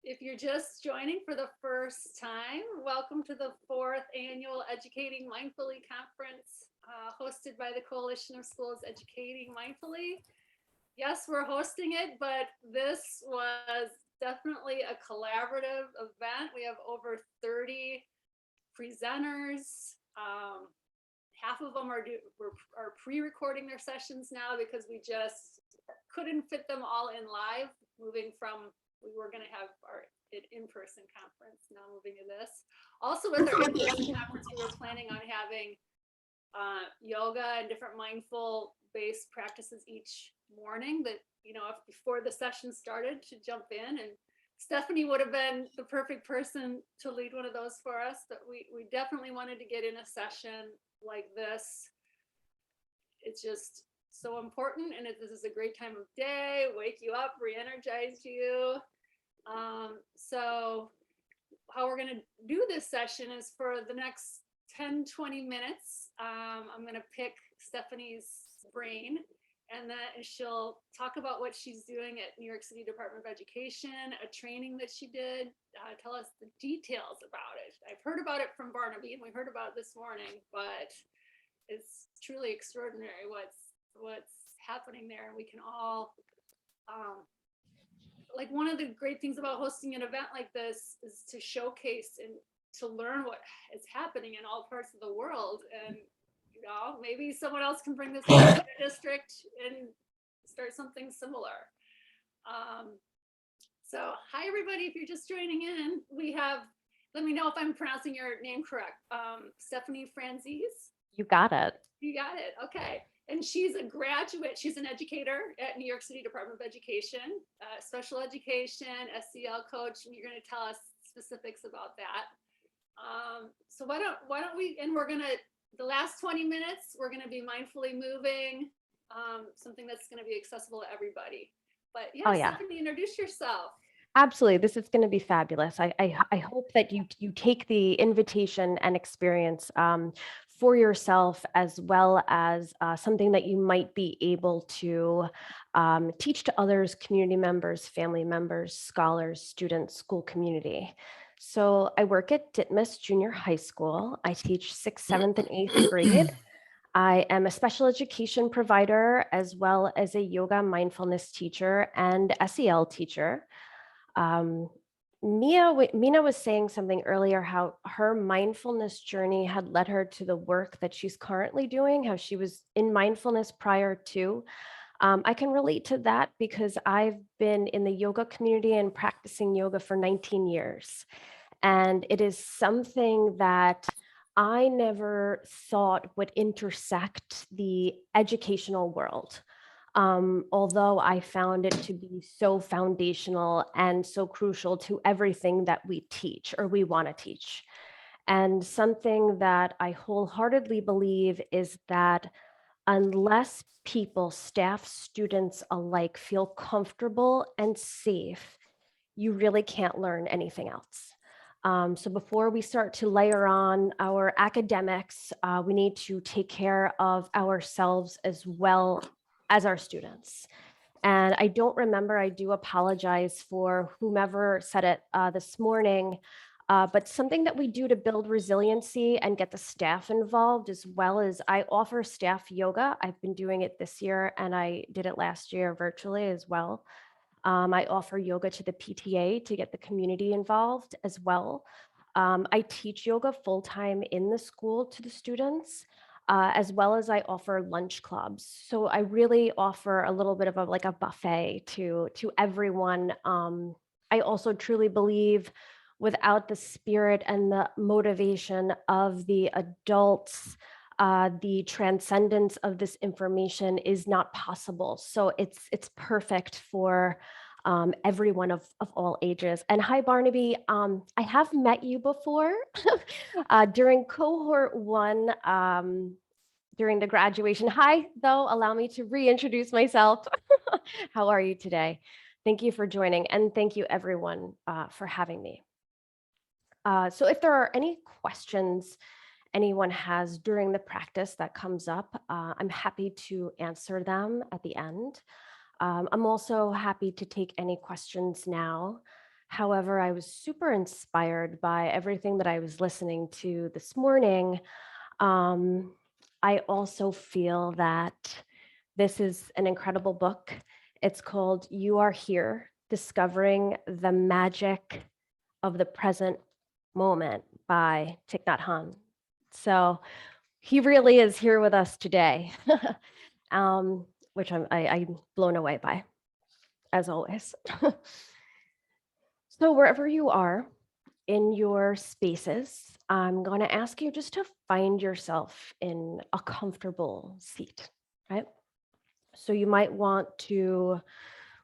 If you're just joining for the first time, welcome to the fourth annual Educating Mindfully Conference hosted by the Coalition of Schools Educating Mindfully. Yes, we're hosting it, but this was definitely a collaborative event. We have over 30 presenters. Half of them are pre-recording their sessions now because we just couldn't fit them all in live, moving from we were going to have our in-person conference, now moving to this. Also with our in-person conference, we were planning on having yoga and different mindful based practices each morning that, if before the session started to jump in, and Stephanie would have been the perfect person to lead one of those for us, but we definitely wanted to get in a session like this. It's just so important, and this is a great time of day, wake you up, re-energize you. So how we're going to do this session is for the next 10-20 minutes. I'm going to pick Stephanie's brain, and then she'll talk about what she's doing at New York City Department of Education, a training that she did, tell us the details about it. I've heard about it from Barnaby, and we heard about it this morning, but it's truly extraordinary what's happening there, and we can all like, one of the great things about hosting an event like this is to showcase and to learn what is happening in all parts of the world. And maybe someone else can bring this to their district and start something similar. So hi everybody, if you're just joining in, we have, let me know if I'm pronouncing your name correct, Stephanie Franzese. You got it. You got it. Okay. And she's a graduate. She's an educator at New York City Department of Education, special education, SEL coach, and you're going to tell us specifics about that. So why don't we, and we're going to, the last 20 minutes, we're going to be mindfully moving, something that's going to be accessible to everybody. But Stephanie, introduce yourself. Absolutely. This is going to be fabulous. I hope that you take the invitation and experience for yourself, as well as something that you might be able to teach to others, community members, family members, scholars, students, school community. So I work at Ditmas Junior High School. I teach 6th, 7th, and 8th grade. I am a special education provider, as well as a yoga mindfulness teacher and SEL teacher. Mina was saying something earlier, how her mindfulness journey had led her to the work that she's currently doing, how she was in mindfulness prior to. I can relate to that because I've been in the yoga community and practicing yoga for 19 years. And it is something that I never thought would intersect the educational world. Although I found it to be so foundational and so crucial to everything that we teach or we want to teach. And something that I wholeheartedly believe is that unless people, staff, students alike, feel comfortable and safe, you really can't learn anything else. So before we start to layer on our academics, we need to take care of ourselves as well as our students. And I don't remember, I do apologize for whomever said it this morning, but something that we do to build resiliency and get the staff involved, as well as I offer staff yoga. I've been doing it this year, and I did it last year virtually as well. I offer yoga to the PTA to get the community involved as well. I teach yoga full-time in the school to the students, as well as I offer lunch clubs. So I really offer a little bit of a buffet to everyone. I also truly believe without the spirit and the motivation of the adults, the transcendence of this information is not possible. So it's perfect for everyone of all ages. And hi, Barnaby. I have met you before during cohort 1, during the graduation. Hi, though, allow me to reintroduce myself. How are you today? Thank you for joining, and thank you everyone for having me. So if there are any questions anyone has during the practice that comes up, I'm happy to answer them at the end. I'm also happy to take any questions now. However, I was super inspired by everything that I was listening to this morning. Um, I also feel that this is an incredible book. It's called You Are Here, Discovering the Magic of the Present Moment by Thich Nhat Hanh. So he really is here with us today, which I'm blown away by, as always. So wherever you are in your spaces, I'm going to ask you just to find yourself in a comfortable seat, right? So you might want to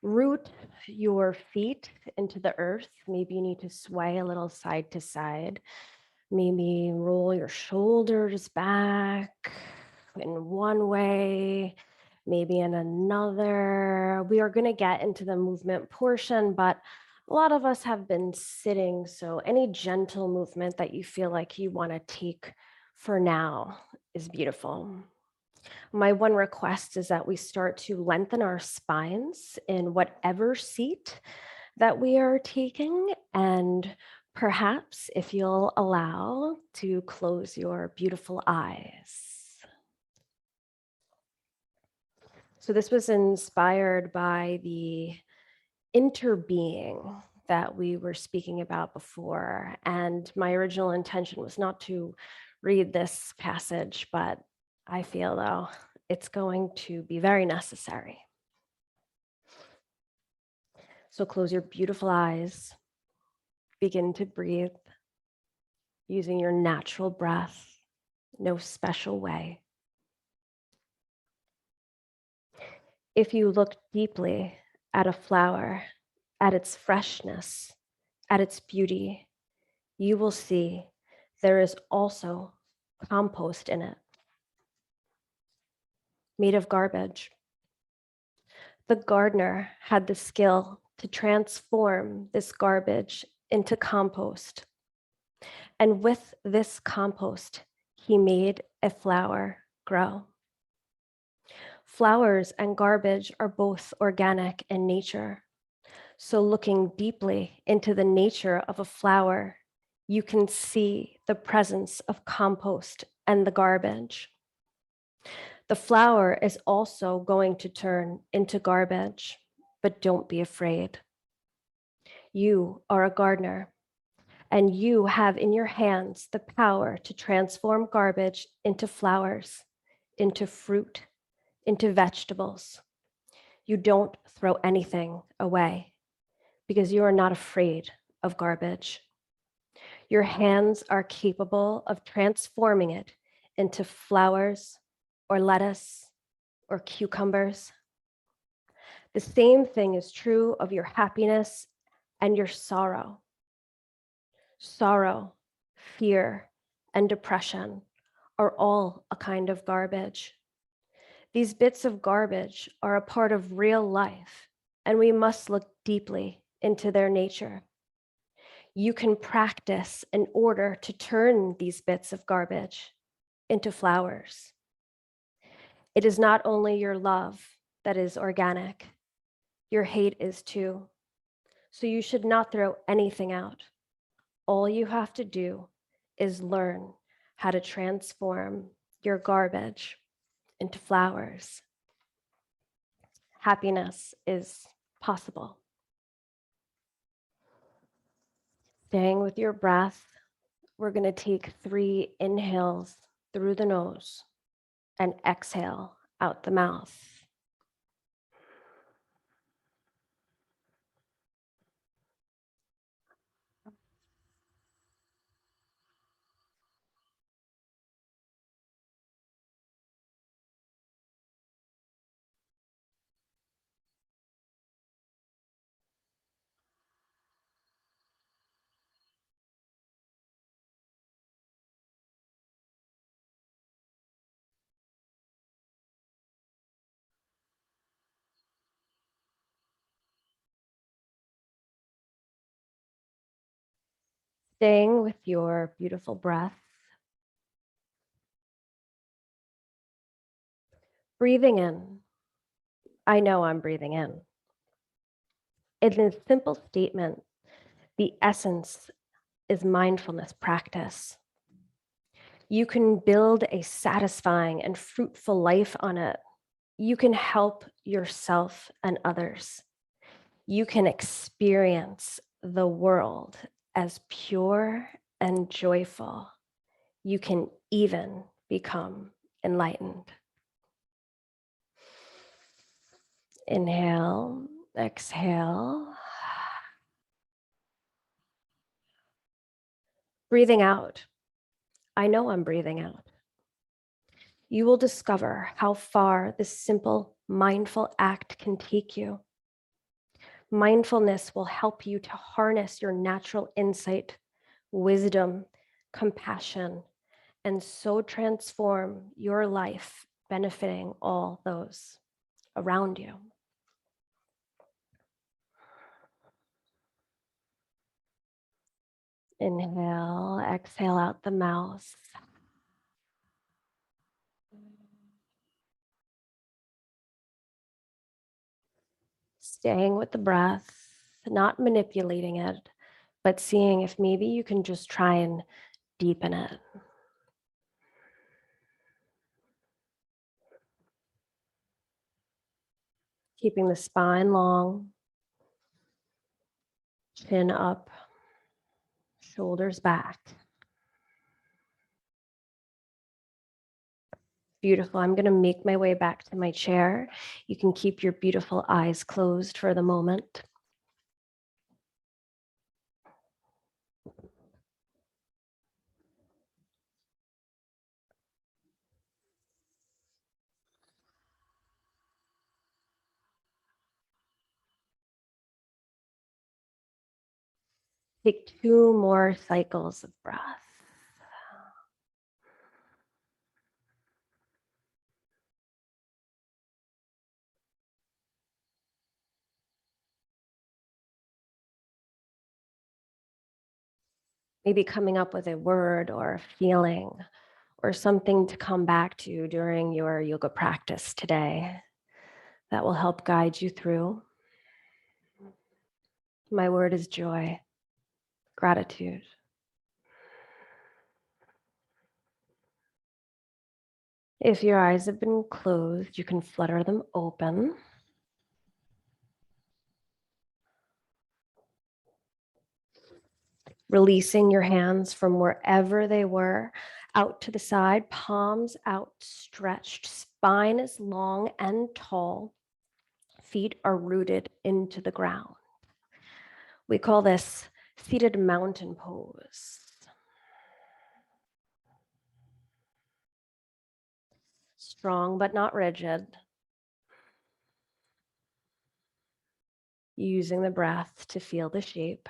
root your feet into the earth. Maybe you need to sway a little side to side. Maybe roll your shoulders back in one way, maybe in another. We are going to get into the movement portion, but a lot of us have been sitting. So any gentle movement that you feel like you want to take for now is beautiful. My one request is that we start to lengthen our spines in whatever seat that we are taking, and perhaps if you'll allow to close your beautiful eyes. So this was inspired by the interbeing that we were speaking about before. And my original intention was not to read this passage, but I feel though it's going to be very necessary. So close your beautiful eyes, begin to breathe using your natural breath, no special way. If you look deeply at a flower, at its freshness, at its beauty, you will see there is also compost in it, made of garbage. The gardener had the skill to transform this garbage into compost. And with this compost, he made a flower grow. Flowers and garbage are both organic in nature. So looking deeply into the nature of a flower, you can see the presence of compost and the garbage. The flower is also going to turn into garbage, but don't be afraid. You are a gardener, and you have in your hands the power to transform garbage into flowers, into fruit, into vegetables. You don't throw anything away because you are not afraid of garbage. Your hands are capable of transforming it into flowers or lettuce or cucumbers. The same thing is true of your happiness and your sorrow. Sorrow, fear, and depression are all a kind of garbage. These bits of garbage are a part of real life, and we must look deeply into their nature. You can practice in order to turn these bits of garbage into flowers. It is not only your love that is organic, your hate is too. So you should not throw anything out. All you have to do is learn how to transform your garbage into flowers. Happiness is possible. Staying with your breath, we're going to take 3 inhales through the nose and exhale out the mouth. Staying with your beautiful breath, breathing in. I know I'm breathing in. In a simple statement, The essence is mindfulness practice. You can build a satisfying and fruitful life on it. You can help yourself and others. You can experience the world as pure and joyful. You can even become enlightened. Inhale, exhale. Breathing out. I know I'm breathing out. You will discover how far this simple, mindful act can take you. Mindfulness will help you to harness your natural insight, wisdom, compassion, and so transform your life, benefiting all those around you. Inhale, exhale out the mouth. Staying with the breath, not manipulating it, but seeing if maybe you can just try and deepen it. Keeping the spine long, chin up, shoulders back. Beautiful. I'm going to make my way back to my chair. You can keep your beautiful eyes closed for the moment. Take 2 more cycles of breath. Maybe coming up with a word or a feeling or something to come back to during your yoga practice today that will help guide you through. My word is joy, gratitude. If your eyes have been closed, you can flutter them open. Releasing your hands from wherever they were out to the side, palms outstretched, spine is long and tall, feet are rooted into the ground. We call this seated mountain pose. Strong but not rigid. Using the breath to feel the shape.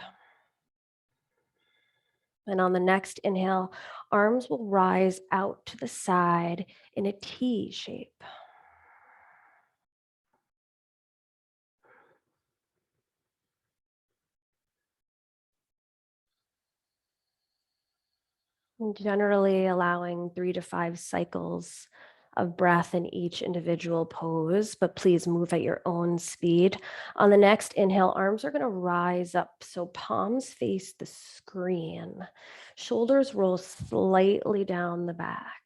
And on the next inhale, arms will rise out to the side in a T shape. And generally allowing 3 to 5 cycles of breath in each individual pose, but please move at your own speed. On the next inhale, arms are going to rise up. So palms face the screen. Shoulders roll slightly down the back.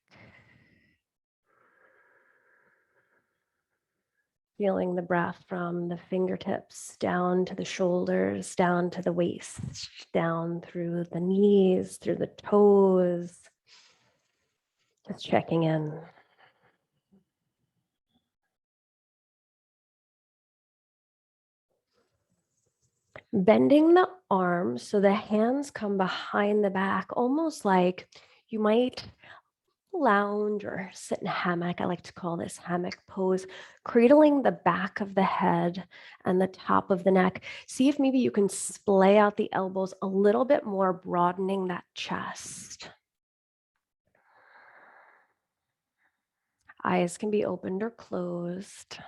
Feeling the breath from the fingertips down to the shoulders, down to the waist, down through the knees, through the toes. Just checking in. Bending the arms so the hands come behind the back, almost like you might lounge or sit in a hammock. I like to call this hammock pose, cradling the back of the head and the top of the neck. See if maybe you can splay out the elbows a little bit more, broadening that chest. Eyes can be opened or closed.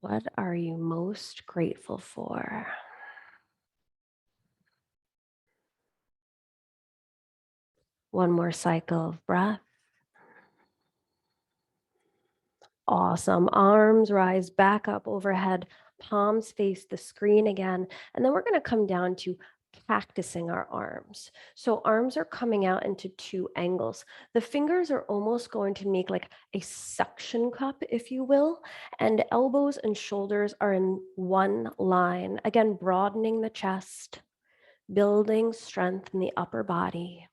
What are you most grateful for? One more cycle of breath. Awesome. Arms rise back up overhead, palms face the screen again. And then we're going to come down to practicing our arms. So arms are coming out into two angles. The fingers are almost going to make like a suction cup, if you will, and elbows and shoulders are in one line. Again, broadening the chest, building strength in the upper body.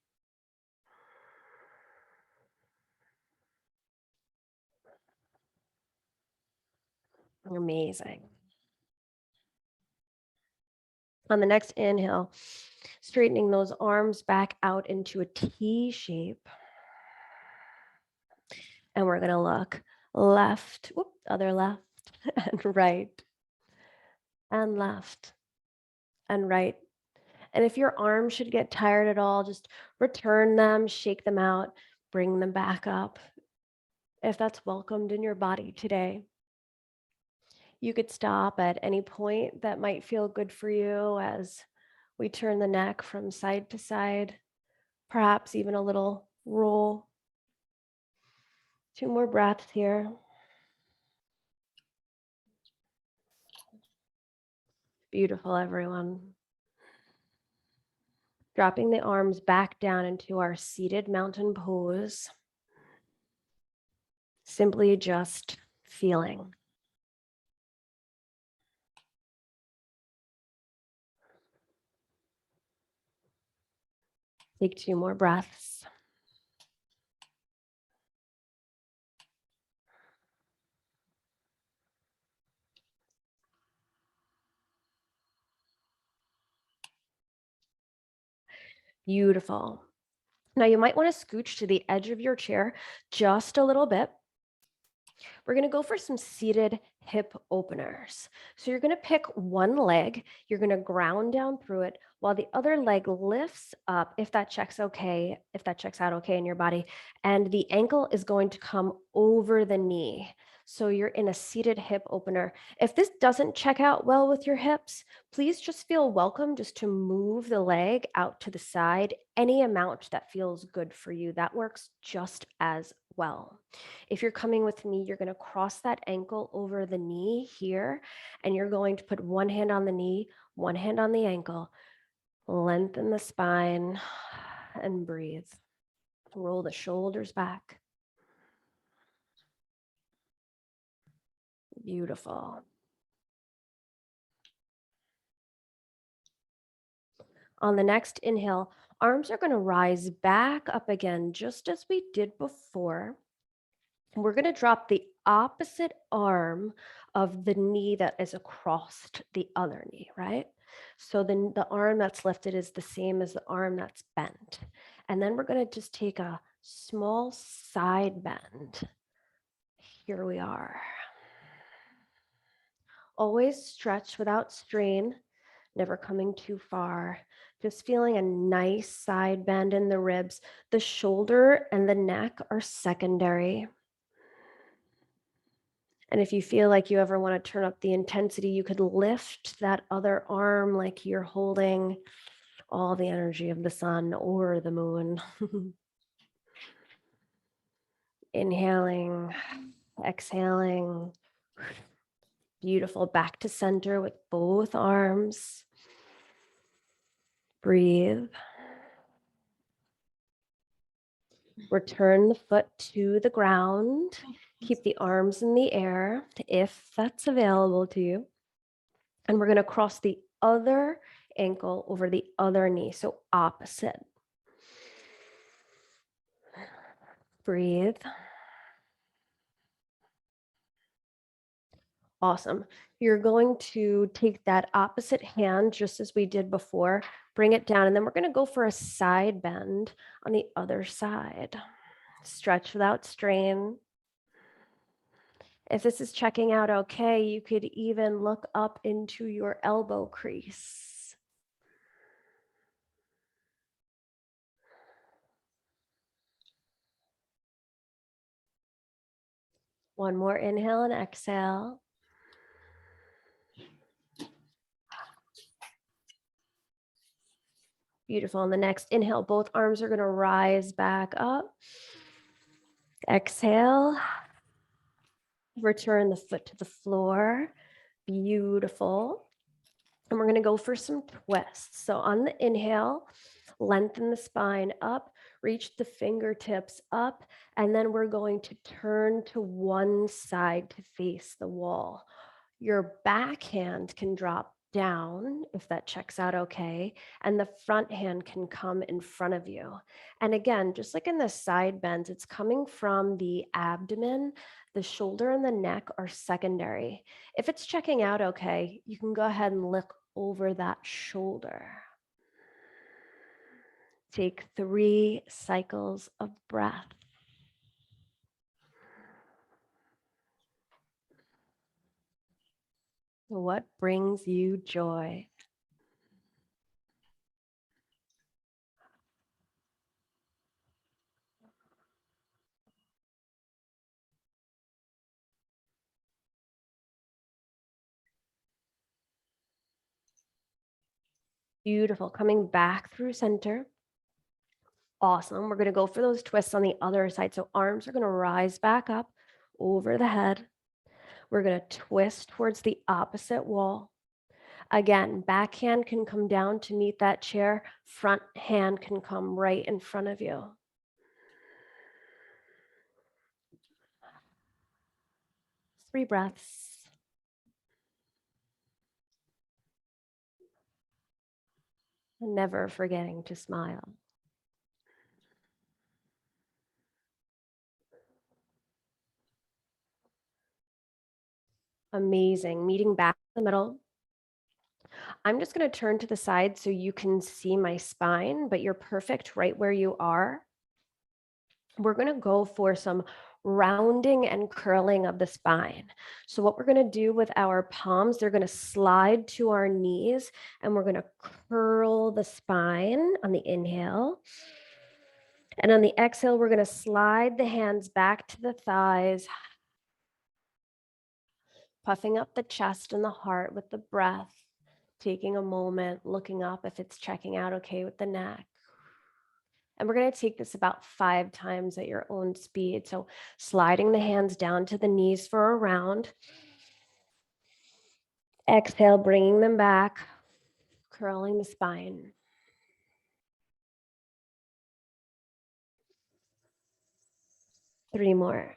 Amazing. On the next inhale, straightening those arms back out into a T shape. And we're going to look left, whoop, other left, and right, and left, and right. And if your arms should get tired at all, just return them, shake them out, bring them back up if that's welcomed in your body today. You could stop at any point that might feel good for you as we turn the neck from side to side, perhaps even a little roll. 2 more breaths here. Beautiful, everyone. Dropping the arms back down into our seated mountain pose. Simply just feeling. Take 2 more breaths. Beautiful. Now you might want to scooch to the edge of your chair just a little bit. We're going to go for some seated hip openers. So you're going to pick one leg, you're going to ground down through it while the other leg lifts up, if that checks okay, if that checks out okay in your body, and the ankle is going to come over the knee. So you're in a seated hip opener. If this doesn't check out well with your hips, please just feel welcome just to move the leg out to the side, any amount that feels good for you. That works just as well. If you're coming with me, you're going to cross that ankle over the knee here, and you're going to put one hand on the knee, one hand on the ankle, lengthen the spine, and breathe. Roll the shoulders back. Beautiful. On the next inhale, arms are going to rise back up again, just as we did before. We're going to drop the opposite arm of the knee that is across the other knee, right? So then the arm that's lifted is the same as the arm that's bent. And then we're going to just take a small side bend. Here we are. Always stretch without strain, never coming too far. Just feeling a nice side bend in the ribs. The shoulder and the neck are secondary. And if you feel like you ever want to turn up the intensity, you could lift that other arm like you're holding all the energy of the sun or the moon. Inhaling, exhaling. Beautiful. Back to center with both arms. Breathe. Return the foot to the ground. Keep the arms in the air if that's available to you. And we're going to cross the other ankle over the other knee, so opposite. Breathe. Awesome. You're going to take that opposite hand, just as we did before, bring it down, and then we're going to go for a side bend on the other side. Stretch without strain. If this is checking out okay, you could even look up into your elbow crease. One more inhale and exhale. Beautiful. On the next inhale, both arms are going to rise back up. Exhale. Return the foot to the floor. Beautiful. And we're going to go for some twists. So on the inhale, lengthen the spine up, reach the fingertips up, and then we're going to turn to one side to face the wall. Your back hand can drop down if that checks out okay, and the front hand can come in front of you. And again, just like in the side bends, it's coming from the abdomen. The shoulder and the neck are secondary. If it's checking out okay, you can go ahead and look over that shoulder. Take 3 cycles of breath. What brings you joy? Beautiful. Coming back through center. Awesome. We're going to go for those twists on the other side. So arms are going to rise back up over the head. We're going to twist towards the opposite wall. Again, back hand can come down to meet that chair. Front hand can come right in front of you. Three breaths. Never forgetting to smile. Amazing. Meeting back in the middle. I'm just going to turn to the side so you can see my spine, but you're perfect right where you are. We're going to go for some rounding and curling of the spine. So what we're going to do with our palms, they're going to slide to our knees, and we're going to curl the spine on the inhale. And on the exhale, we're going to slide the hands back to the thighs, puffing up the chest and the heart with the breath, taking a moment, looking up if it's checking out okay with the neck. And we're going to take this about 5 times at your own speed. So sliding the hands down to the knees for a round. Exhale, bringing them back, curling the spine. Three more.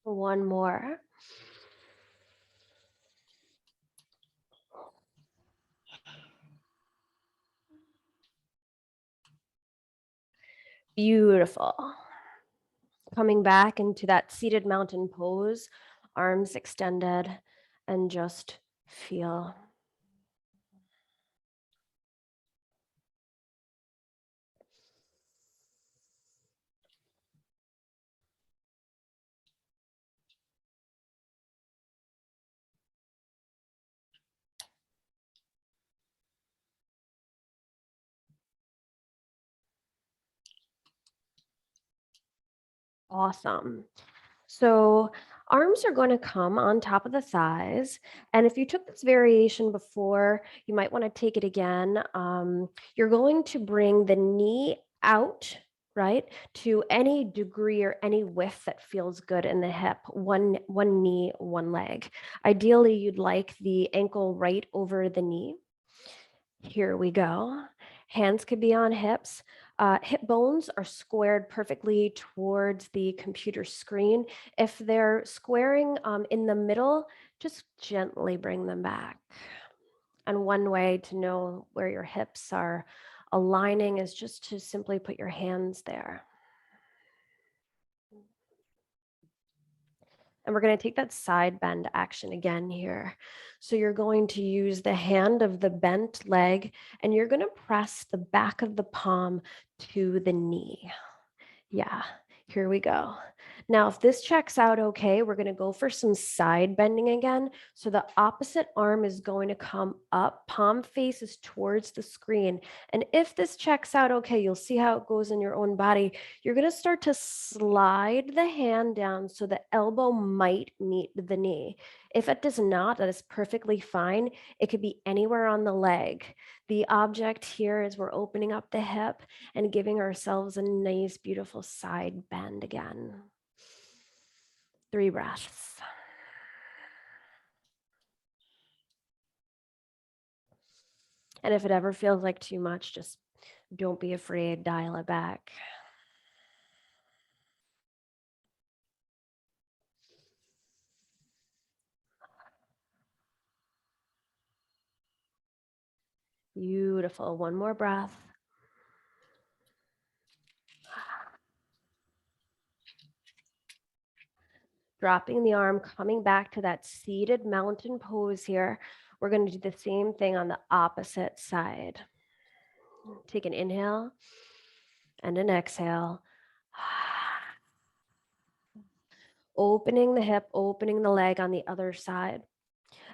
One more. Beautiful. Coming back into that seated mountain pose, arms extended, and just feel. Awesome. So arms are going to come on top of the thighs. And if you took this variation before, you might want to take it again. You're going to bring the knee out, right, to any degree or any width that feels good in the hip. One knee, one leg. Ideally, you'd like the ankle right over the knee. Here we go. Hands could be on hips. Hip bones are squared perfectly towards the computer screen. If they're squaring in the middle, just gently bring them back. And one way to know where your hips are aligning is just to simply put your hands there. And we're going to take that side bend action again here. So you're going to use the hand of the bent leg, and you're going to press the back of the palm to the knee. Yeah, Here we go. Now, if this checks out okay, we're going to go for some side bending again. So the opposite arm is going to come up, palm faces towards the screen. And if this checks out okay, you'll see how it goes in your own body. You're going to start to slide the hand down so the elbow might meet the knee. If it does not, that is perfectly fine. It could be anywhere on the leg. The object here is we're opening up the hip and giving ourselves a nice, beautiful side bend again. 3 breaths. And if it ever feels like too much, just don't be afraid, dial it back. Beautiful. One more breath. Dropping the arm, coming back to that seated mountain pose here. We're going to do the same thing on the opposite side. Take an inhale and an exhale. Opening the hip, opening the leg on the other side.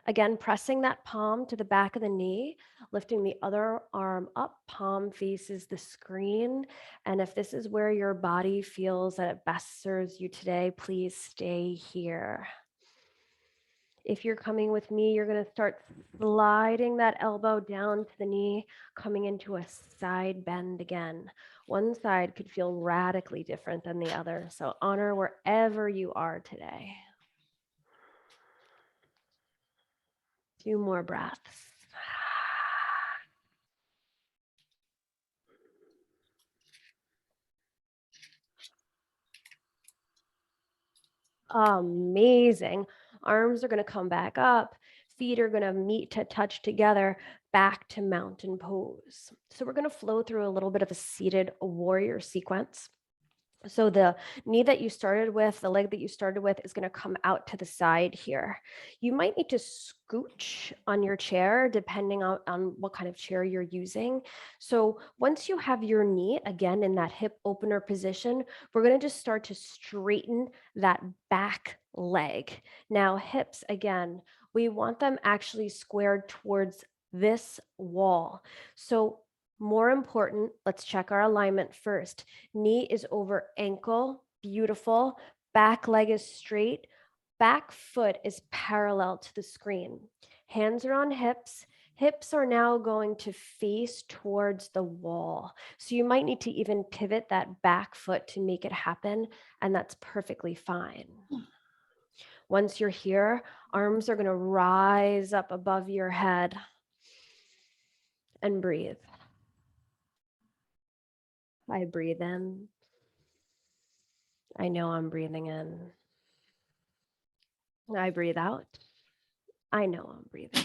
Again, pressing that palm to the back of the knee, lifting the other arm up, palm faces the screen. And if this is where your body feels that it best serves you today, please stay here. If you're coming with me, you're going to start sliding that elbow down to the knee, coming into a side bend again. One side could feel radically different than the other. So honor wherever you are today. 2 more breaths. Amazing. Arms are going to come back up. Feet are going to meet to touch together, back to mountain pose. So we're going to flow through a little bit of a seated warrior sequence. So the knee that you started with, the leg that you started with is going to come out to the side here. You might need to scooch on your chair depending on what kind of chair you're using. So once you have your knee again in that hip opener position, we're going to just start to straighten that back leg. Now hips, again, we want them actually squared towards this wall. So more important, let's check our alignment first. Knee is over ankle, beautiful. Back leg is straight. Back foot is parallel to the screen. Hands are on hips. Hips are now going to face towards the wall. So you might need to even pivot that back foot to make it happen, and that's perfectly fine. Once you're here, arms are going to rise up above your head and breathe. I breathe in. I know I'm breathing in. I breathe out. I know I'm breathing.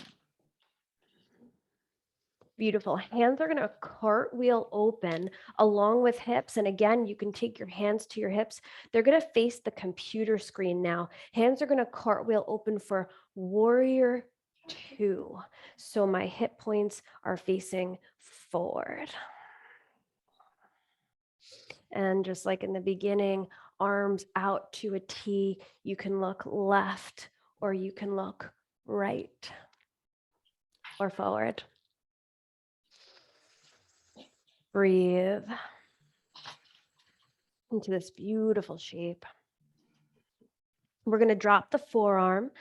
Beautiful. Hands are going to cartwheel open along with hips. And again, you can take your hands to your hips. They're going to face the computer screen now. Hands are going to cartwheel open for warrior 2. So my hip points are facing forward. And just like in the beginning, arms out to a T. You can look left or you can look right or forward. Breathe into this beautiful shape. We're going to drop the forearm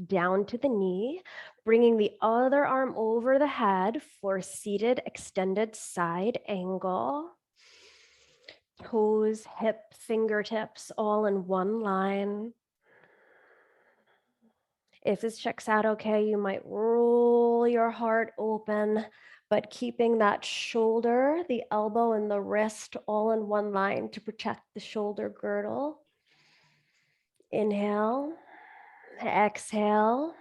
down to the knee, bringing the other arm over the head for seated extended side angle. Toes, hip, fingertips, all in one line. If this checks out okay, you might roll your heart open, but keeping that shoulder, the elbow, and the wrist all in one line to protect the shoulder girdle. Inhale, exhale,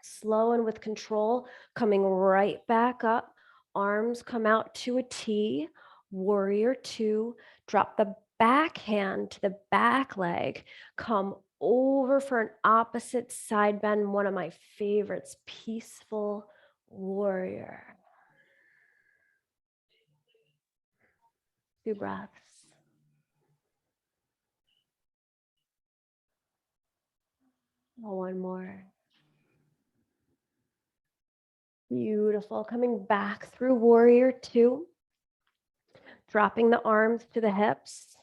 slow and with control, coming right back up. Arms come out to a T, warrior 2. Drop the back hand to the back leg, come over for an opposite side bend, one of my favorites, peaceful warrior. 2 breaths. One more. Beautiful. Coming back through warrior two, dropping the arms to the hips,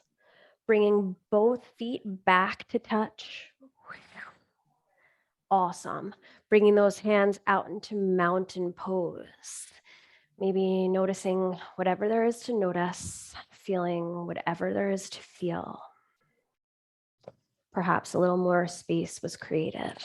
bringing both feet back to touch. Awesome. Bringing those hands out into mountain pose. Maybe noticing whatever there is to notice, feeling whatever there is to feel. Perhaps a little more space was created.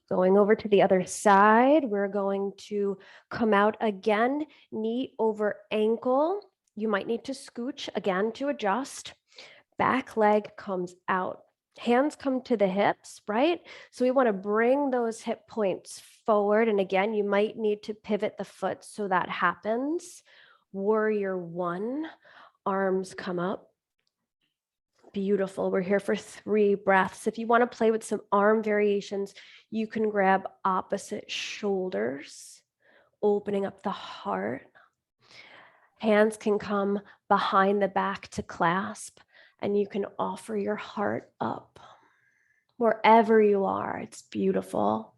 Going over to the other side, we're going to come out again, knee over ankle. You might need to scooch again to adjust. Back leg comes out. Hands come to the hips, right? So we want to bring those hip points forward. And again, you might need to pivot the foot so that happens. Warrior one, arms come up. Beautiful. We're here for 3 breaths. If you want to play with some arm variations, you can grab opposite shoulders, opening up the heart. Hands can come behind the back to clasp, and you can offer your heart up. Wherever you are, it's beautiful.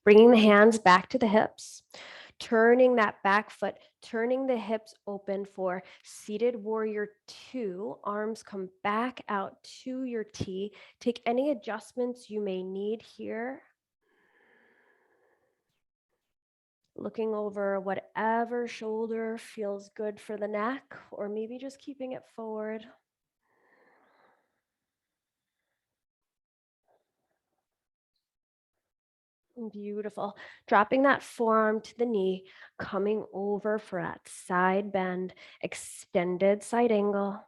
Bringing the hands back to the hips, turning that back foot, turning the hips open for seated warrior two. Arms come back out to your T. Take any adjustments you may need here. Looking over whatever shoulder feels good for the neck, or maybe just keeping it forward. Beautiful. Dropping that forearm to the knee, coming over for that side bend, extended side angle.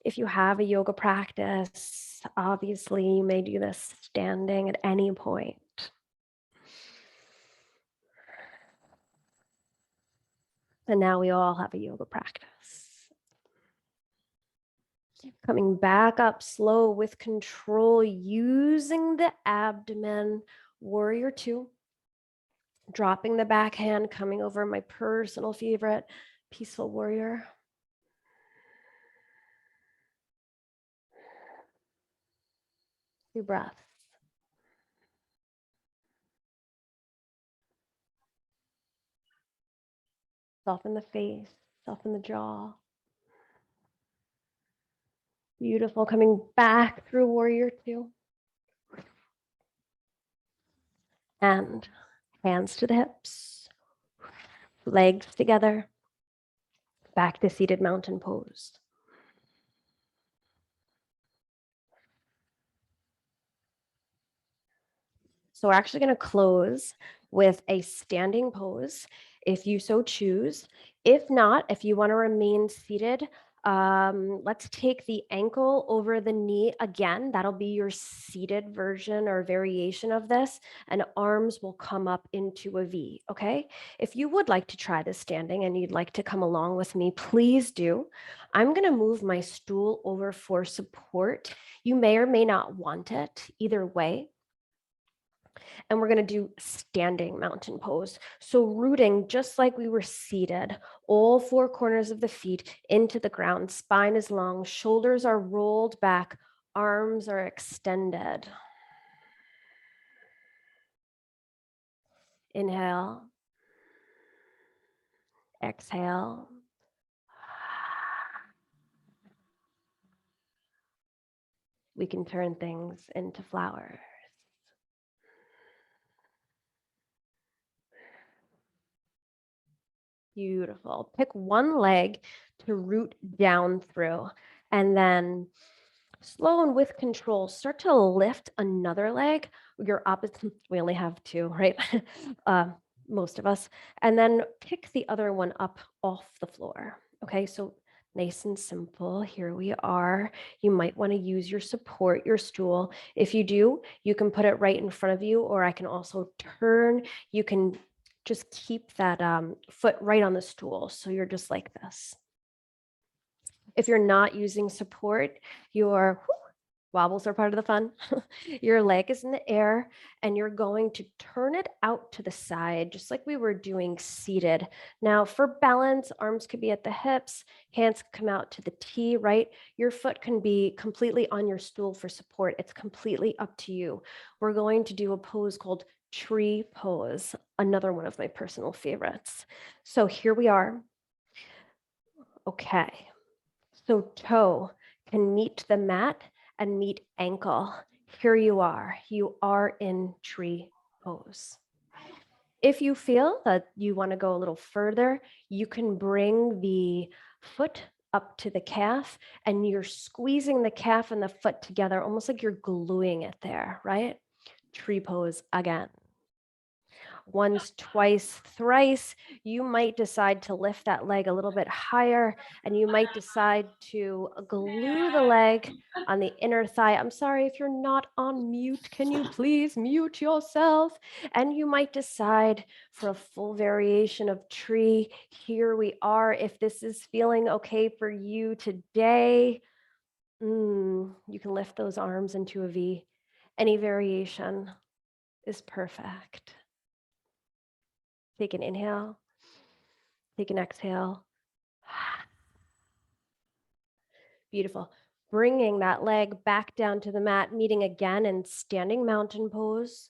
If you have a yoga practice, obviously you may do this standing at any point. And now we all have a yoga practice. Coming back up slow with control, using the abdomen, warrior two. Dropping the back hand, coming over my personal favorite, peaceful warrior. Few breaths. Soften the face, soften the jaw. Beautiful. Coming back through warrior two. And hands to the hips, legs together, back to seated mountain pose. So we're actually going to close with a standing pose if you so choose. If not, if you want to remain seated, let's take the ankle over the knee again. That'll be your seated version or variation of this, and arms will come up into a V, okay? If you would like to try this standing and you'd like to come along with me, please do. I'm going to move my stool over for support. You may or may not want it, either way. And we're going to do standing mountain pose. So rooting just like we were seated, all 4 corners of the feet into the ground, spine is long, shoulders are rolled back, arms are extended. Inhale, exhale. We can turn things into flowers. Beautiful. Pick one leg to root down through, and then slow and with control, start to lift another leg. Your opposite, we only have 2, right? Most of us. And then pick the other one up off the floor. Okay, so nice and simple. Here we are. You might want to use your support, your stool. If you do, you can put it right in front of you, or I can also turn. You can just keep that foot right on the stool. So you're just like this. If you're not using support, you're Wobbles are part of the fun. Your leg is in the air and you're going to turn it out to the side, just like we were doing seated. Now, for balance, arms could be at the hips, hands come out to the T, right? Your foot can be completely on your stool for support. It's completely up to you. We're going to do a pose called tree pose, another one of my personal favorites. So here we are. Okay. So toe can meet the mat and meet ankle. Here you are. You are in tree pose. If you feel that you want to go a little further, you can bring the foot up to the calf and you're squeezing the calf and the foot together, almost like you're gluing it there, right? Tree pose again. Once, twice, thrice, you might decide to lift that leg a little bit higher and you might decide to glue the leg on the inner thigh. I'm sorry if you're not on mute. Can you please mute yourself? And you might decide for a full variation of tree. Here we are. If this is feeling okay for you today, you can lift those arms into a V. Any variation is perfect. Take an inhale, take an exhale. Beautiful. Bringing that leg back down to the mat, meeting again in standing mountain pose.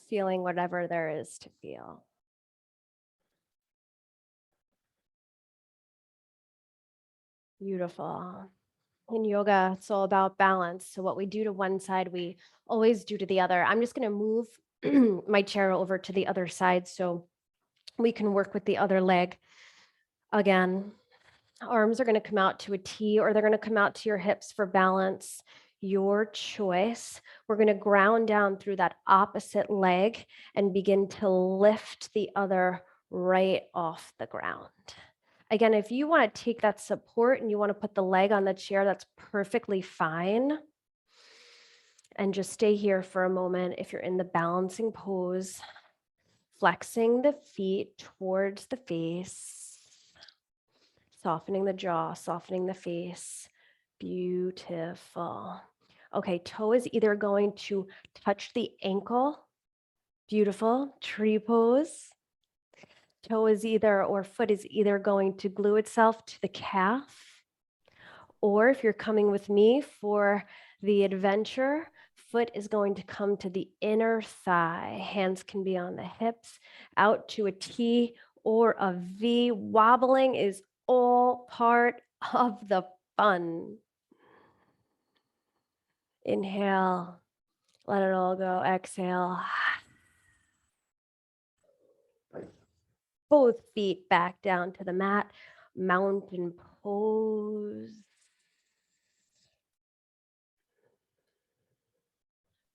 Feeling whatever there is to feel. Beautiful. In yoga, it's all about balance. So what we do to one side, we always do to the other. I'm just going to move my chair over to the other side so we can work with the other leg. Again, arms are going to come out to a T or they're going to come out to your hips for balance. Your choice. We're going to ground down through that opposite leg and begin to lift the other right off the ground. Again, if you want to take that support and you want to put the leg on the chair, that's perfectly fine. And just stay here for a moment if you're in the balancing pose, flexing the feet towards the face, softening the jaw, softening the face. Beautiful. Okay, toe is either going to touch the ankle. Beautiful. Tree pose. Toe is either, or foot is either going to glue itself to the calf, or if you're coming with me for the adventure, foot is going to come to the inner thigh. Hands can be on the hips, out to a T or a V. Wobbling is all part of the fun. Inhale, let it all go. Exhale. Both feet back down to the mat. Mountain pose.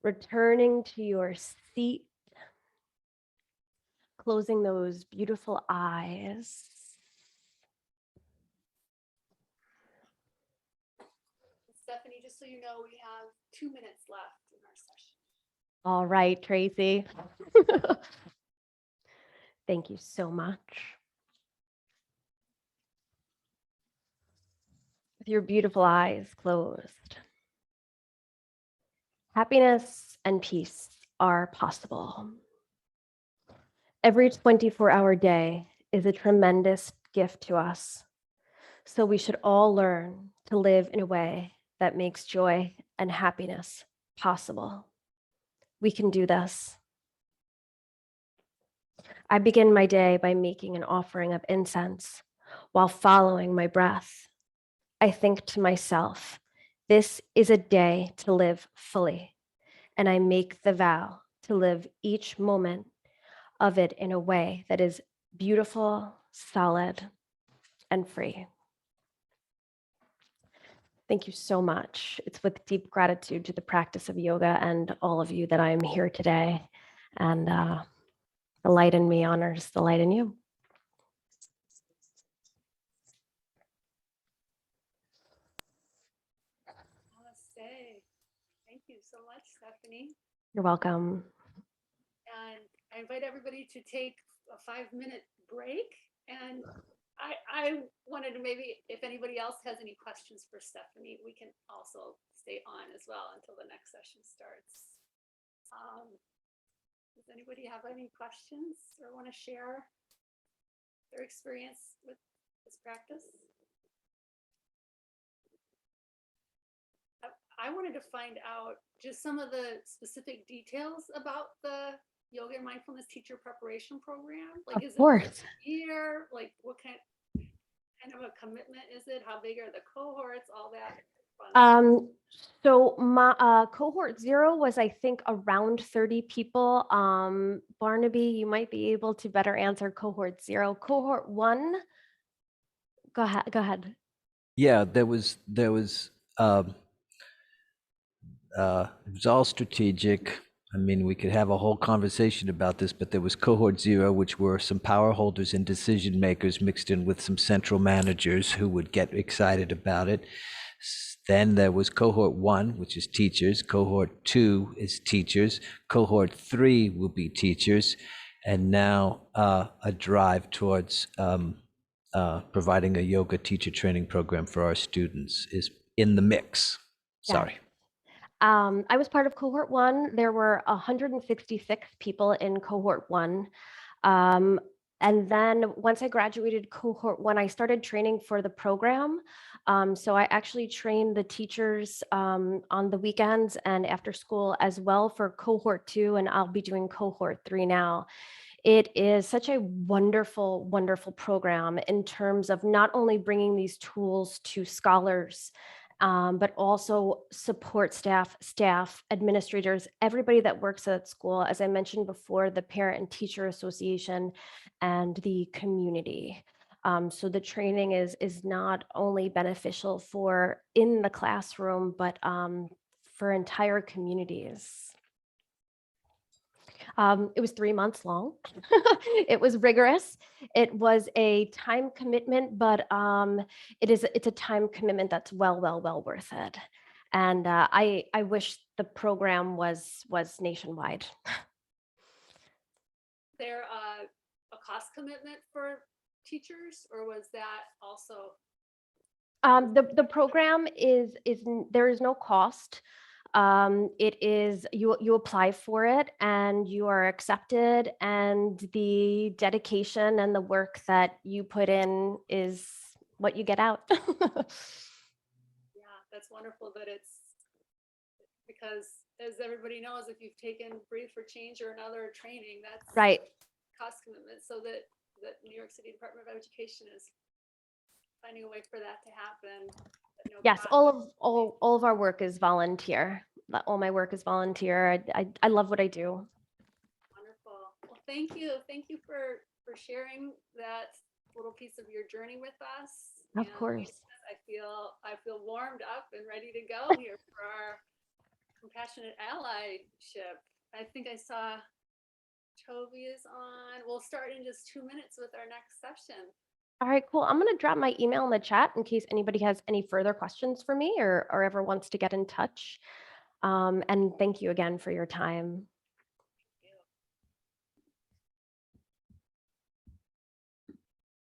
Returning to your seat. Closing those beautiful eyes. Stephanie, just so you know, we have 2 minutes left in our session. All right, Tracy. Thank you so much. With your beautiful eyes closed. Happiness and peace are possible. Every 24-hour day is a tremendous gift to us. So we should all learn to live in a way that makes joy and happiness possible. We can do this. I begin my day by making an offering of incense while following my breath. I think to myself, this is a day to live fully, and I make the vow to live each moment of it in a way that is beautiful, solid, and free. Thank you so much. It's with deep gratitude to the practice of yoga and all of you that I am here today. And the light in me honors the light in you. Namaste. Thank you so much, Stephanie. You're welcome. And I invite everybody to take a 5-minute break. And I want to wanted to maybe, if anybody else has any questions for Stephanie, we can also stay on as well until the next session starts. Does anybody have any questions or want to share their experience with this practice? I wanted to find out just some of the specific details about the yoga and mindfulness teacher preparation program. Like, is it course. a year? Like, what kind of a commitment is it? How big are the cohorts? All that fun stuff. So my cohort 0 was, I think, around 30 people. Barnaby, you might be able to better answer cohort 0. Cohort 1, go ahead. Yeah, it was all strategic. I mean, we could have a whole conversation about this, but there was cohort 0, which were some power holders and decision makers mixed in with some central managers who would get excited about it. Then there was cohort 1, which is teachers. Cohort 2 is teachers. Cohort 3 will be teachers. And now a drive towards providing a yoga teacher training program for our students is in the mix. Sorry. Yeah. I was part of cohort 1. There were 166 people in cohort 1. And then once I graduated cohort 1, I started training for the program. So I actually trained the teachers on the weekends and after school as well for cohort 2, and I'll be doing cohort 3 now. It is such a wonderful, wonderful program in terms of not only bringing these tools to scholars, but also support staff, administrators, everybody that works at school. As I mentioned before, the Parent and Teacher Association and the community. So the training is not only beneficial for in the classroom, but for entire communities. It was 3 months long. It was rigorous. It was a time commitment, but it's a time commitment that's well worth it. And I wish the program was nationwide. There a cost commitment for teachers, or was that also? The program there is no cost. It is you apply for it and you are accepted, and the dedication and the work that you put in is what you get out. Yeah, that's wonderful that it's, because as everybody knows, if you've taken Breathe for Change or another training, that's Right. cost commitment. So that New York City Department of Education is finding a way for that to happen. at no Yes, cost. all of our work is volunteer. All my work is volunteer. I love what I do. Wonderful. Well, thank you. Thank you for sharing that little piece of your journey with us. Of And course. I feel warmed up and ready to go here for our compassionate allyship. I think I saw Toby is on. We'll start in just 2 minutes with our next session. All right, cool. I'm going to drop my email in the chat in case anybody has any further questions for me or ever wants to get in touch. And thank you again for your time.